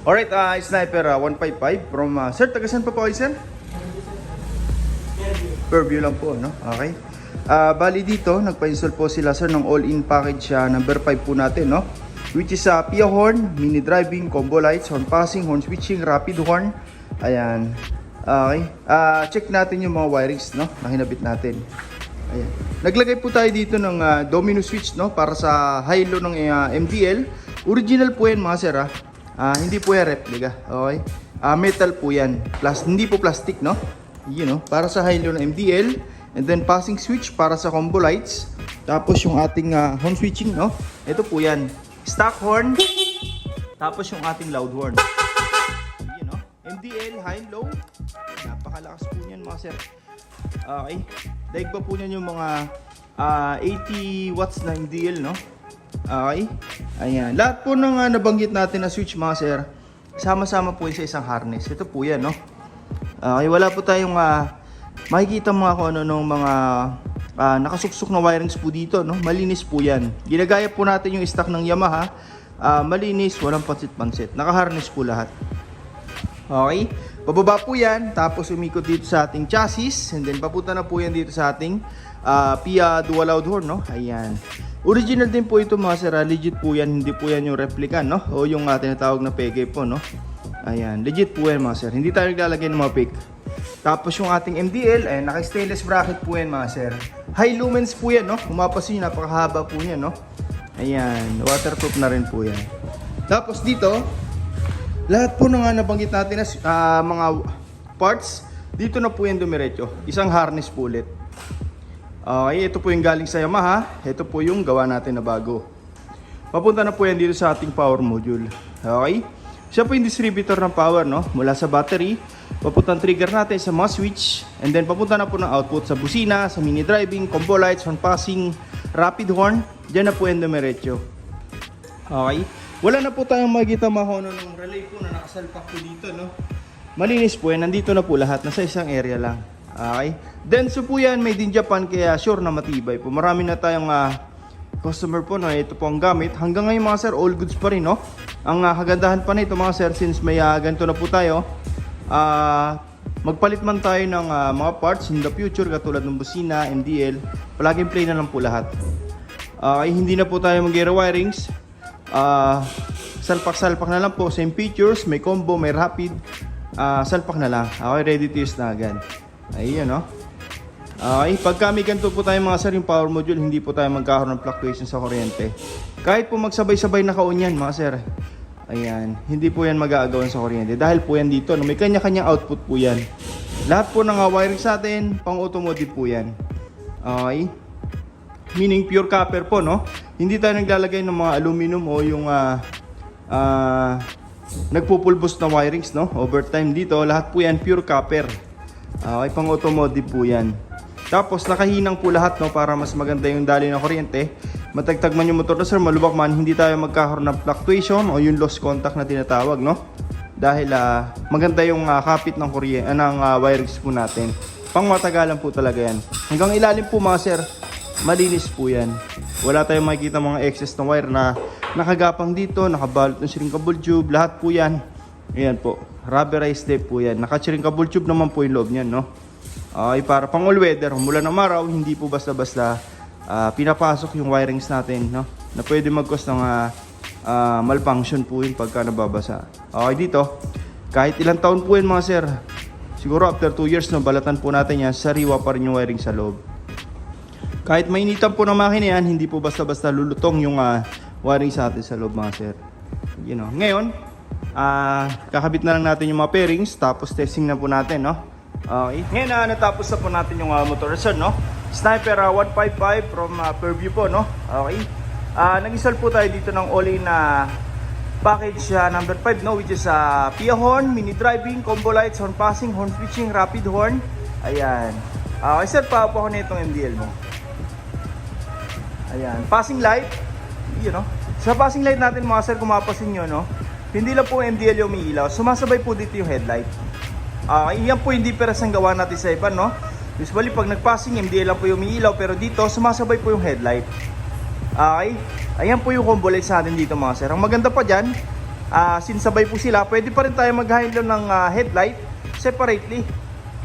Alright, Sniper 155 from sir, tagasan pa po kayo, sir? Fairview lang po, no? Okay. Bali dito, nagpa-install po sila, sir, ng all-in package number 5 po natin, no? Which is PIA horn, mini driving, combo lights, horn passing, horn switching, rapid horn. Ayan. Okay. Check natin yung mga wirings, no? Na hinabit natin. Ayan. Naglagay po tayo dito ng domino switch, no? Para sa high-low ng MDL. Original po yan, mga sir, ha? Hindi po yan replica. Okay. Metal po yan. Hindi po plastic, no? Yun, no? Para sa high-low ng MDL. And then passing switch para sa combo lights. Tapos yung ating horn switching, no? Ito po yan. Stock horn. Tapos yung ating loud horn. Yun, no? MDL, high-low. Napakalakas po niyan, mga sir. Okay. Daig pa po niyan yung mga 80 watts na MDL, no? Okay. Ayan. Lahat po ng nabanggit natin na switch, mga sir, sama-sama po sa isang harness. Ito po yan, no? Okay. Wala po tayong makikita mga kung ano nung mga nakasuksok na wirings po dito, no? Malinis po yan. Ginagaya po natin yung stock ng Yamaha. Malinis, walang pansit-pansit. Naka-harness po lahat. Okay. Pababa po yan. Tapos umikot dito sa ating chassis. And then papunta na po yan dito sa ating PIA dual loud horn, no? Ayan. Original din po ito, mga sir. Legit po yan. Hindi po yan yung replica, no? O yung tinatawag na peke po, no? Ayan. Legit po yan, mga sir. Hindi tayo naglalagay ng mga fake. Tapos yung ating MDL, ayan, naka-stainless bracket po yan, mga sir. High lumens po yan, no? Kumapasin, napakahaba po yan, no? Ayan. Waterproof na rin po yan. Tapos dito, lahat po na nabanggit natin na mga parts, dito na po yan dumiretso. Isang harness po ulit. Okay, ito po yung galing sa Yamaha. Ito po yung gawa natin na bago. Papunta na po yan dito sa ating power module. Okay? Siya po yung distributor ng power, no? Mula sa battery, papunta ang trigger natin sa mga switch, and then papunta na po ng output sa busina, sa mini driving, combo lights, horn passing, rapid horn. Diyan na po yan dumiretso. Okay? Wala na po tayong makikita mahono ng relay po na nakasalpak po dito, no? Malinis po yan. Nandito na po lahat. Nasa isang area lang. Okay? Denso po yan. Made in Japan. Kaya sure na matibay po. Marami na tayong customer po na ito po ang gamit. Hanggang ngayon, mga sir, all goods pa rin, no? Ang kagandahan pa nito, mga sir, since may ganito na po tayo, magpalit man tayo ng mga parts in the future katulad ng busina, MDL, plug and play na lang po lahat. Hindi na po tayo mag-rewirings. Salpak-salpak na lang po. Same features, may combo, may rapid. Salpak na lang. Okay, ready to use na agad. Ayun, no? Okay, pagka may ganito po tayo, mga sir, yung power module, hindi po tayo magkakaroon ng fluctuation sa kuryente. Kahit po magsabay-sabay naka-on yan, mga sir. Ayan, hindi po yan mag-aagawan sa kuryente. Dahil po yan dito, no? May kanya-kanyang output po yan. Lahat po ng wiring sa atin, pang automotive po yan. Okay? Meaning pure copper po, no? Hindi tayo naglalagay ng mga aluminum o yung nagpupulbos na wirings, no? Overtime dito, lahat po yan pure copper. Okay, pang automotive po yan. Tapos nakahinang po lahat, no? Para mas maganda yung daloy ng kuryente. Matagtag man yung motor na, sir, malubak man, hindi tayo magkakaroon ng fluctuation o yung lost contact na tinatawag, no? Dahil maganda yung kapit ng kuryente, ng wirings po natin. Pang matagalan po talaga yan. Hanggang ilalim po, mga sir, malinis po yan. Wala tayong makikita mga excess na wire na nakagapang dito, nakabalot ng shrinkable tube, lahat po yan. Ayan po, rubberized tape po yan. Naka-shrinkable tube naman po yung loob niyan, no? Okay, para pang all weather, mula ng araw, hindi po basta-basta pinapasok yung wirings natin, no? Na pwede mag-cause ng malfunction po yun pagka nababasa. Okay, dito, kahit ilang taon po yun, mga sir, siguro after 2 years, no, balatan po natin yan, sariwa pa rin yung wiring sa loob. Kahit mainitan po ng makina yan, hindi po basta-basta lulutong yung wiring sa atin sa loob, mga sir. You know. Ngayon, kakabit na lang natin yung mga pairings, tapos testing na po natin, no? Okay. Ngayon, natapos na po natin yung motor, sir, no? Sniper 155 from Fairview po, no? Okay. Nag-install po tayo dito ng all-in package number 5, no? Which is PIA horn, mini driving, combo lights, horn passing, horn switching, rapid horn. Ayan. Okay, sir, pa-up ako na itong MDL mo. Ayan, passing light. You know, sa passing light natin, mga sir, kung mapasin nyo, no? Hindi lang po MDL yung umiilaw. Sumasabay po dito yung headlight. Iyan po yung difference ng gawa natin sa iba, no? Usually pag nag-passing, MDL lang po yung umiilaw. Pero dito, sumasabay po yung headlight. Okay? Ayan po yung combo lights natin dito, mga sir. Ang maganda pa dyan, sinsabay po sila, pwede pa rin tayo mag-handle ng headlight separately.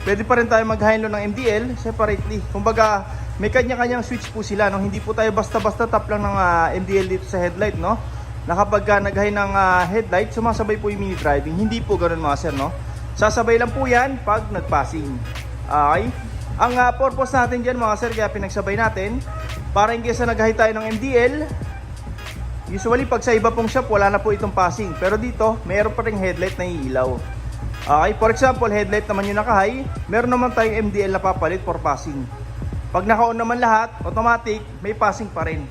Pwede pa rin tayo mag-handle ng MDL separately. Kumbaga, may kanya-kanyang switch po sila, no? Hindi po tayo basta-basta tap lang ng MDL dito sa headlight, no? Na kapag nag-high ng headlight, sumasabay po yung mini driving. Hindi po ganoon mga sir, no? Sasabay lang po yan pag nag-passing. Okay? Ang purpose natin dyan mga sir, kaya pinagsabay natin, para in case na nag-high tayo ng MDL, usually pag sa iba pong shop, wala na po itong passing. Pero dito, mayroon pa ring headlight na iilaw. Okay? For example, headlight naman yung naka-high, meron naman tayong MDL na papalit for passing. Pag naka-on naman lahat, automatic, may passing pa rin.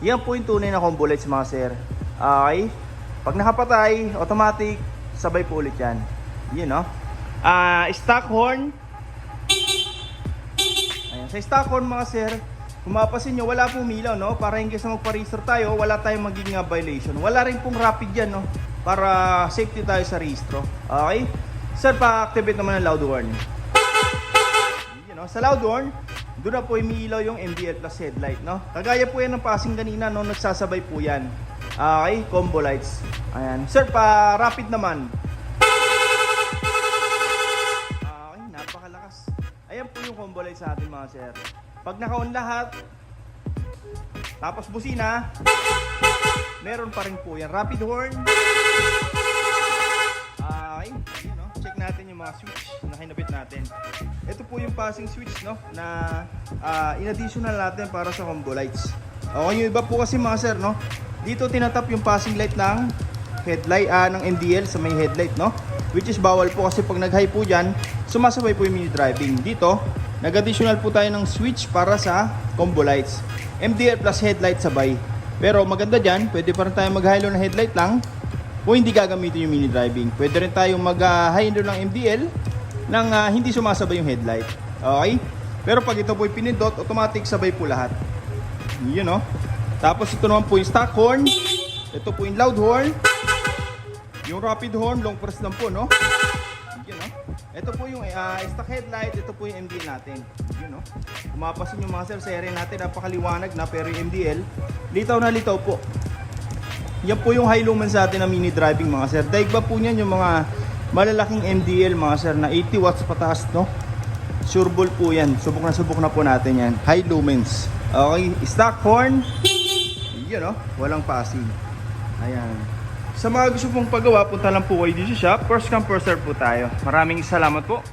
Yan po yung tunay na combo lights mga sir. Okay? Pag nakapatay, automatic, sabay po ulit yan. Yun, no? Stock horn. Ayan. Sa stock horn mga sir, kung mapapansin nyo, wala pong milaw, no? Para in case na magpa-register tayo, wala tayong magiging violation. Wala rin pong rapid yan, no? Para safety tayo sa registro. Okay? Sir, pa-activate naman ang loud horn. Yun, no? Sa loud horn, doon na po umiilaw yung MDL plus headlight, no? Kagaya po yan ng passing kanina, no? Nagsasabay po yan. Okay, combo lights. Ayan. Sir, pa rapid naman. Okay, napakalakas. Ayan po yung combo lights sa atin mga sir. Pag naka-on lahat, tapos busina, meron pa rin po yan. Rapid horn. Okay, yun, no? Check natin yung mga switch na kinabit natin. Ito po yung passing switch, no, na in-additional natin para sa combo lights. Okay, yung iba po kasi mga sir, no, dito tinatap yung passing light ng headlight, ng MDL sa may headlight, no, which is bawal po kasi pag nag-high po dyan, sumasabay po yung mini driving. Dito, nag-additional po tayo ng switch para sa combo lights. MDL plus headlight sabay. Pero maganda dyan, pwede pa rin tayo mag-high low na headlight lang kung hindi gagamitin yung mini driving. Pwede rin tayong mag-high low ng MDL nang hindi sumasabay yung headlight. Okay? Pero pag ito po yung pinindot, automatic sabay po lahat. Yun, no? Tapos ito naman po yung stock horn. Ito po yung loud horn. Yung rapid horn, long press lang po, no? Yun, no? Ito po yung stock headlight. Ito po yung MDL natin. Yun, no? Kumapasin yung mga sir sa area natin, napakaliwanag na, pero yung MDL, litaw na litaw po. Yan po yung high lumen sa atin na mini driving mga sir. Daig ba po niyan yung mga malalaking MDL mga sir na 80 watts pataas, no? Sureball po yan. Subok na po natin yan. High lumens. Okay, stock horn. Yun, no? Walang passing. Ayan. Sa mga gusto pong paggawa, punta lang po kayo dito sa shop. First come, first serve po tayo. Maraming salamat po.